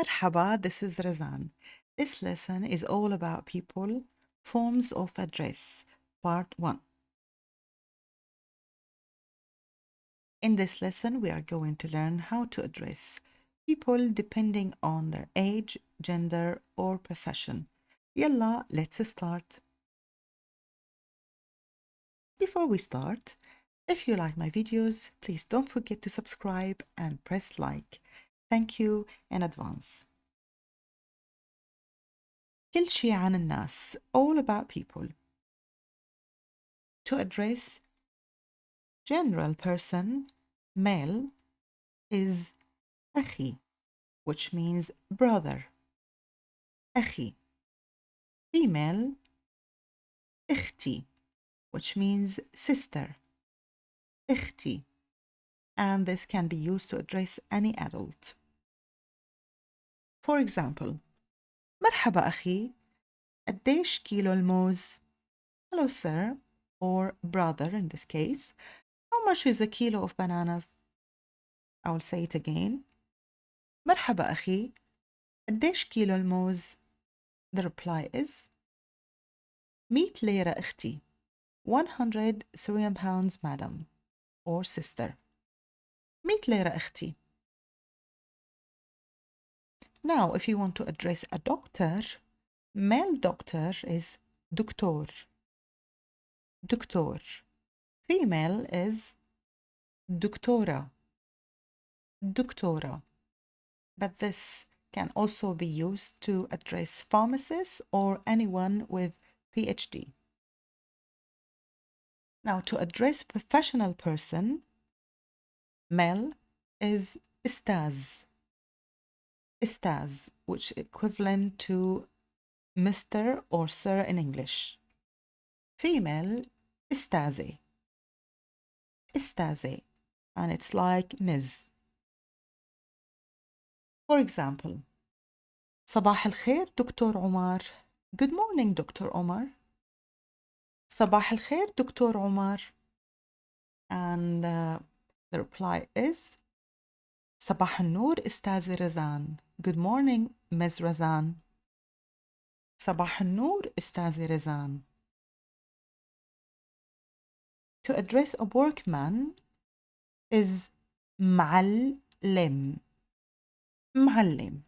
Marhaba, this is Razan. This lesson is all about people, forms of address, part 1. In this lesson, we are going to learn how to address people depending on their age, gender, or profession. Yalla, let's start. Before we start, if you like my videos, please don't forget to subscribe and press like. Thank you in advance. كل شي عن الناس, all about people. To address general person, male, is أخي, which means brother. أخي. Female, إختي, which means sister. إختي. And this can be used to address any adult. For example, مرحبا أخي, قديش كيلو الموز? Hello sir, or brother in this case. How much is a kilo of bananas? I will say it again. مرحبا أخي, قديش كيلو الموز? The reply is 100 ليرة أختي. 100 Syrian pounds, madam or sister. 100 ليرة أختي. Now, if you want to address a doctor, male doctor is دكتور. دكتور. Female is دكتورة. دكتورة. But this can also be used to address pharmacists or anyone with PhD. Now, to address professional person, male is أستاذ. أستاذ, which is equivalent to Mr. or Sir in English. Female, أستاذة. أستاذة, and it's like Ms. For example, صباح الخير دكتور عمر. Good morning, Dr. Omar. صباح الخير دكتور عمر. And the reply is صباح النور أستاذ رزان. Good morning, Ms. Razan. صباح النور أستاذ رزان. To address a workman is معلم. معلم.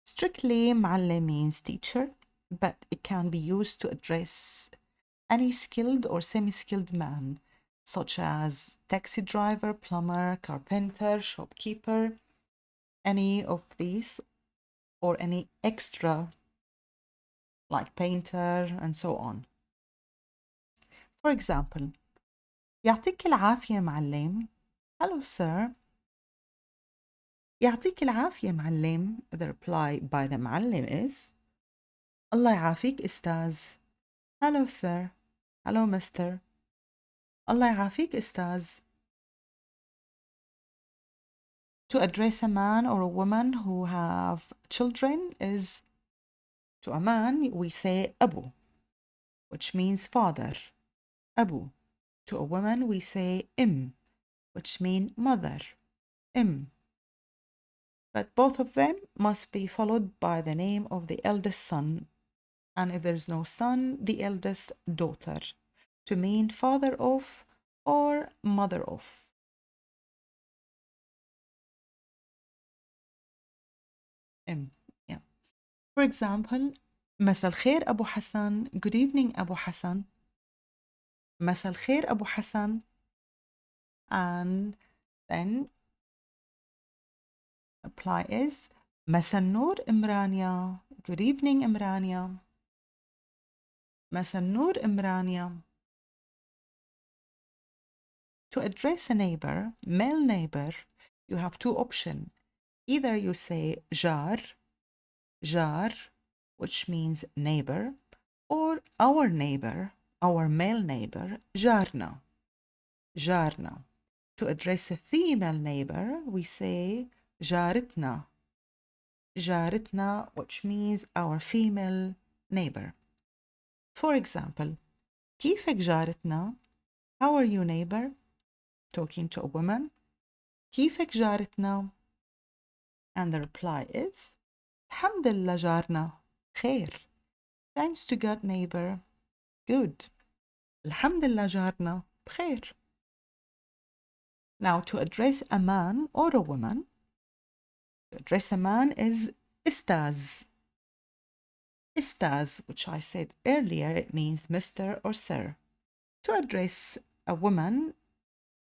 Strictly, معلم means teacher, but it can be used to address any skilled or semi-skilled man, such as taxi driver, plumber, carpenter, shopkeeper, any of these, or any extra like painter and so on. For example, يعطيك العافية معلم. Hello sir. يعطيك العافية معلم. The reply by the معلم is الله يعافيك أستاذ. Hello sir. Hello mister. الله يعافيك أستاذ. To address a man or a woman who have children is, to a man we say أبو, which means father. أبو. To a woman we say which means mother. But both of them must be followed by the name of the eldest son, and if there's no son, the eldest daughter, to mean father of or mother of. Yeah. For example, مساء الخير أبو حسن. Good evening, Abu Hassan. مساء الخير أبو حسن. And then apply is مساء النور إمرانيا. Good evening, إمرانيا. مساء النور إمرانيا. To address a neighbor, male neighbor, you have two options. Either you say jar, which means neighbor, or our neighbor, our male neighbor, jarna. To address a female neighbor, we say jaritna, which means our female neighbor. For example, كيفك جارتنا? How are you, neighbor? Talking to a woman. كيفك جارتنا? And the reply is الحمد لله جارنا خير. Thanks to God neighbor. Good. الحمد لله جارنا بخير. Now to address a man or a woman, to address a man is استاذ. استاذ, which I said earlier, it means Mr. or Sir. To address a woman,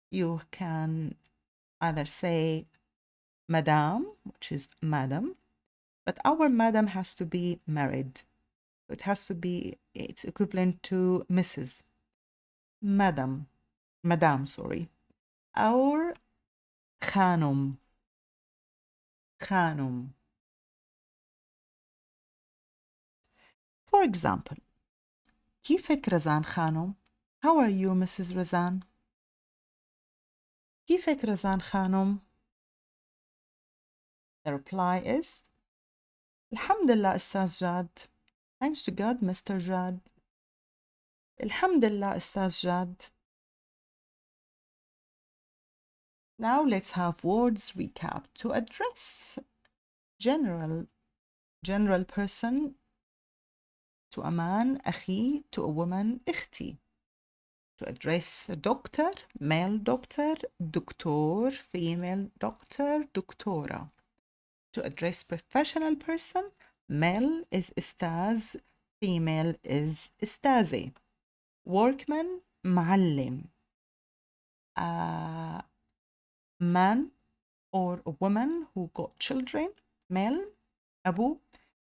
you can either say Madame, which is Madam, but our Madam has to be married. It has to be, it's equivalent to Mrs. Madam, Madame, sorry. Or خانم. خانم. For example, كيفك رزان خانم? How are you, Mrs. Razan? كيفك رزان خانم? The reply is الحمد لله أستاذ جاد. Thanks to God, Mr. Jad. الحمد لله أستاذ جاد. Now let's have words recap. To address general person, to a man أخي, to a woman إختي. To address a doctor, male doctor, دكتور, female doctor, دكتورة. To address professional person, male is أستاذ, female is أستاذة. Workman, معلم. A man or a woman who got children, male, أبو,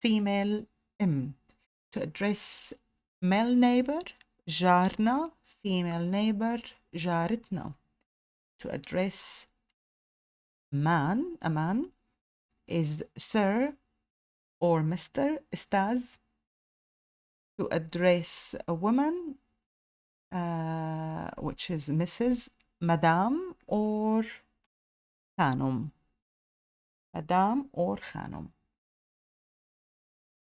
female, To address male neighbor, جارنا, female neighbor, جارتنا. To address a man is Sir or Mr. أستاذ. To address a woman, which is Mrs. Madame or خانم. Madame or خانم.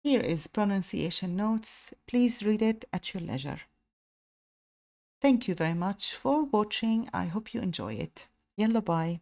Here is pronunciation notes. Please read it at your leisure. Thank you very much for watching. I hope you enjoy it. Yalla bye.